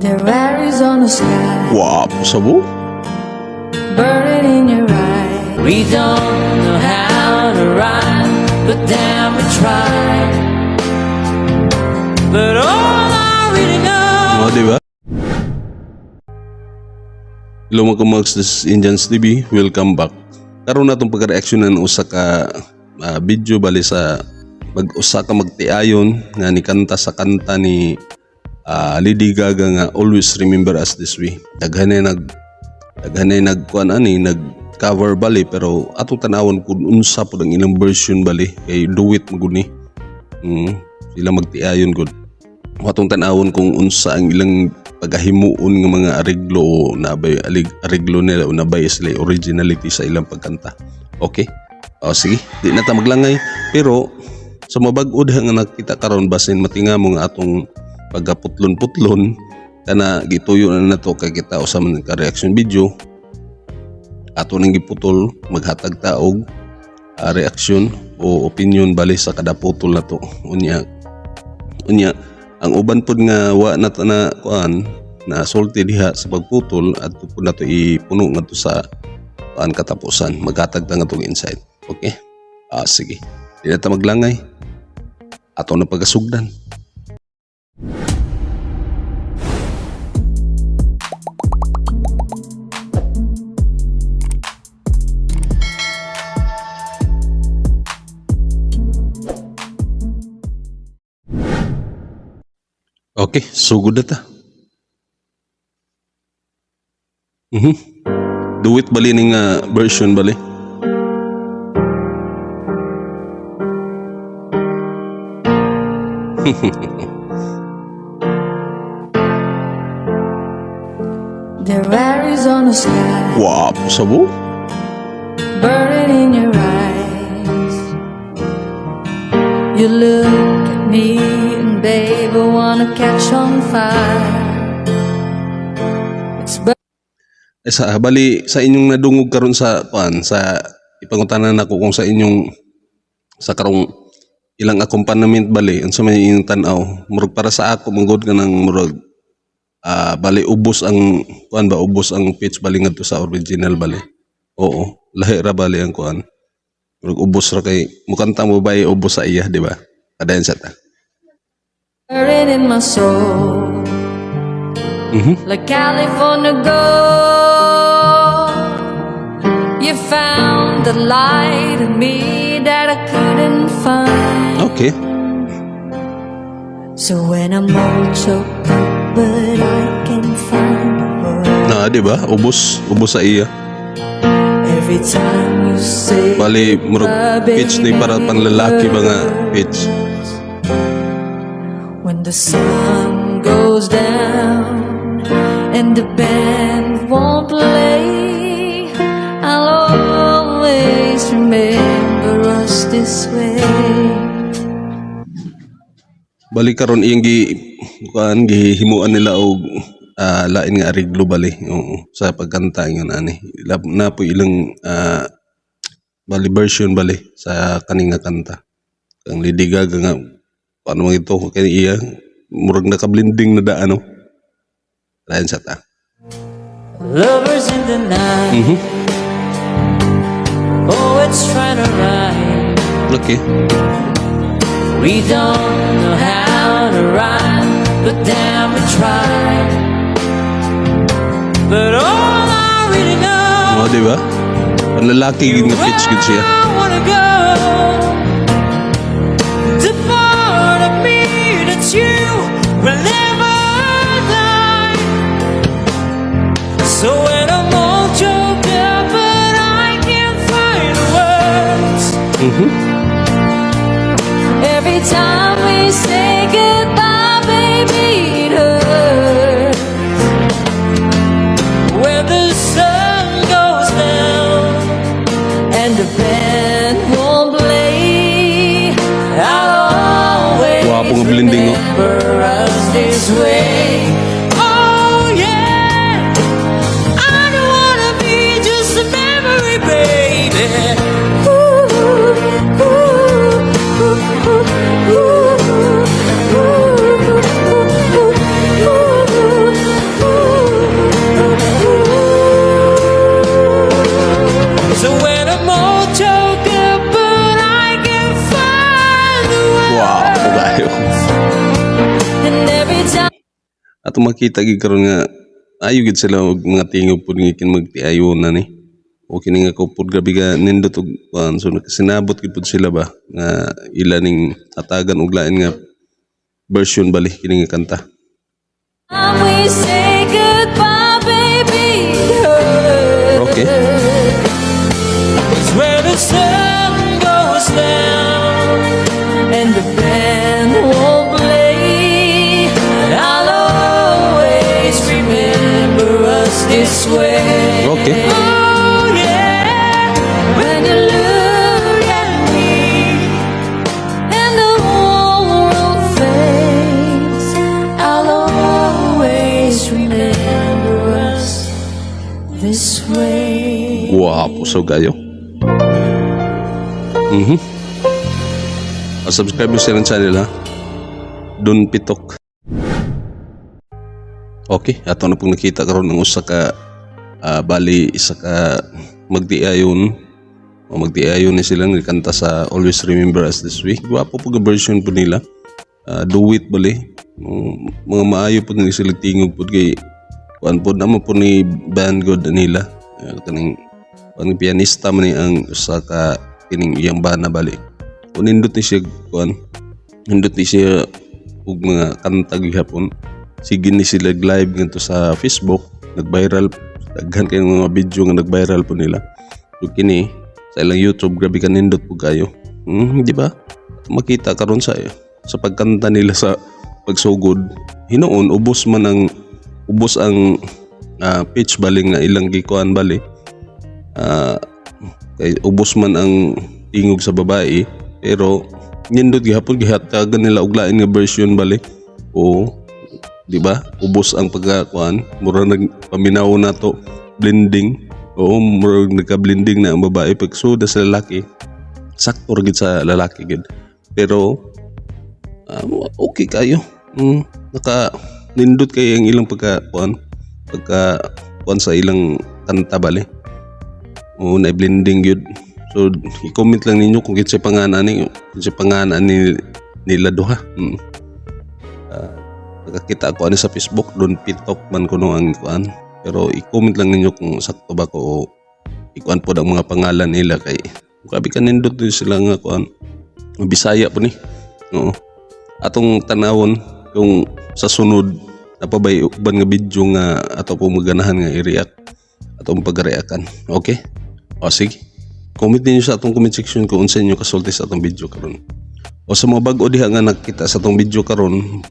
There are Arizona sky, Guwapo sa bu. burning in your eyes. We don't know how to ride, but damn we try. But all I really know. Di ba? Hello mga kamags, this is Indians TV. Welcome back. Karoon na itong pagka-reaksyonan usa ka video bali sa mag-usa ka magtiayon nga ni kanta sa kanta ni Lady Gaga nga Always Remember Us This Way. Daghanay nagkuan ani nag-cover bali pero atong tanawon kung unsa pud ang ilang version bali kay duet maguni. Sila magtiayon gud. Atong tanawon kung unsa ang ilang pagahimuon nga mga ariglo o nabay ariglo nila o nabay sila originality sa ilang pagkanta. Okay? O sige, di na ta maglangay pero sa mabag-od nga nakita karon basin matingamo nga atong pagkaputlon-putlon kana gituyo na nato kay kita usa man ka reaction video ato nang giputol maghatag taog reaction o opinion bali sa kada putol nato unya ang uban pud nga wa na kuan na sulti diha sa pagputol at pud nato ipuno ngadto sa kuan katapusan maghatag ta ngadtong insight. Okay, sige di na ta maglangay ato na pagasugdan. Okay, sugod na ta. Duet bali ning version bali. There are Arizona sky, Guwapo sa bu. burning in your eyes. You look at me and babe, I wanna catch on fire. It's Sa bali sa inyong nadungog karon sa kuan sa ipangutanan nako kung sa inyong sa karong ilang accompaniment bali unsa may inyong tan-aw murag para sa ako manggod ka ng murag bali ubos ang kuan ba ubos ang pitch bali ngadto sa original bali. Oo, lahi ra bali ang kuan. Murag ubos ra kay mukanta mo ba ubos sa iya, di ba? Kadayon sa ta. burning in my soul, like California gold. You found the light in me that I couldn't find. Okay. So when I'm all choked up, but I can find the word. Na, di ba? Ubos sa iya. Every time you say Bali murag pitch ni para panlalaki ba nga pitch. when the sun goes down and the band won't play, I'll always remember us this way. Bali karon iyang gihimuan nila og lain nga ariglo bali sa pagkanta nga ani. Na po ilang bali version bali sa kaning nga kanta. Ang Lady Gaga nga paano man ito kay iya murag naka-blending na daano. Lain sa ta. Lovers in the night, poets trying to write. Okay. We don't know how to rhyme, but damn we try. But all I really know, Di ba? Panlalaki nga pitch gid siya. I wanna go. The part of me that you will never die. So when I'm all choked up, but I can't find the words. Every time we say goodbye, baby, it hurts. When the sun goes down and the band won't play, I'll always Wapong blending, oh. remember us this Ato makita gid karon nga ayo gid sila og mga tingog pud nga kin magtiayon na ni. O kini nga ko pud grabe ka nindot og kuan, so sinabot gid pud sila ba nga ila ning hatagan og lain nga version bali kini nga kanta. We say goodbye, baby. Okay. It's where the sun goes down and the band won't play. I'll always remember us this way. Okay. Oh yeah, when you look at me and the whole world fades, I'll always remember us this way. Guwapo so gayo. Subscribe mo sa ilang channel ha. Don Pitok. Okay, ato na pong nakita karon ng usa ka bali isa ka magtiayon o magtiayon ni sila nga kanta sa Always Remember Us This Way. Guwapo po nga version po nila. Duet bali. Mga maayo po nila sila tingog po kay kuan po naman po ni band god nila. Kaning ang pianista man ni ang usa ka kining iyang bana bali. Kung nindot ni siya kuan, nindot ni siya og mga kanta gihapon. Sige ni sila live ngadto sa Facebook, nag-viral daghan kay mga video nga nag-viral po nila. So kini sa ilang YouTube grabe ka nindot po kayo. Di ba? Makita karon sa pagkanta nila sa pagsugod. Hinoon ubos ang pitch baling nga ilang gikuan bali. Kay ubos man ang tingog sa babae pero nindot gihapon gihatagan nila og lain nga version bali. O di ba? Ubos ang pagkakuan, mura nagpaminaw na to blending. O mura nagka-blending na ang babae pagsuda sa lalaki. Sakto gid sa lalaki gid. Pero okay kayo. Naka nindot kay ang ilang pagkakuan sa ilang kanta bali. O na blending yun. So i-comment lang ninyo kung kinsay panganan nila duha. Nakakita ako ani sa Facebook doon Pitok man kuno ang kuan. Pero i-comment lang ninyo kung sakto ba ko o ikuan po ang mga pangalan nila kay grabe ka nindot din sila nga kuan. Bisaya po ni. Oo. Atong tanawon kung sa sunod napabay uban nga video nga ato po maganahan nga i-react atong pag-reactan. Okay? O sige. Comment niyo sa atong comment section kung unsa inyo kasulti sa atong video karon. O sa mga bag-o diha nga nakita sa atong video karon,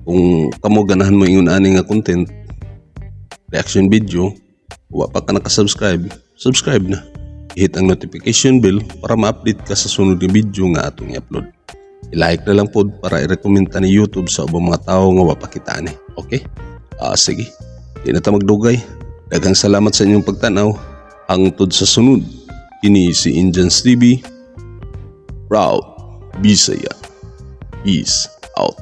kung kamo ganahan mo ingon ani nga content, reaction video, wa pa ka naka-subscribe, subscribe na. I-hit ang notification bell para ma-update ka sa sunod nga video nga atong i-upload. I-like na lang pod para i-recommenda ni YouTube sa ubang mga tao nga wa pa kita ani. Okay? Sige. Di na ta magdugay. Daghang salamat sa inyong pagtanaw. Hangtod sa sunod. Kini si Indians TV. Proud Bisaya. Peace out.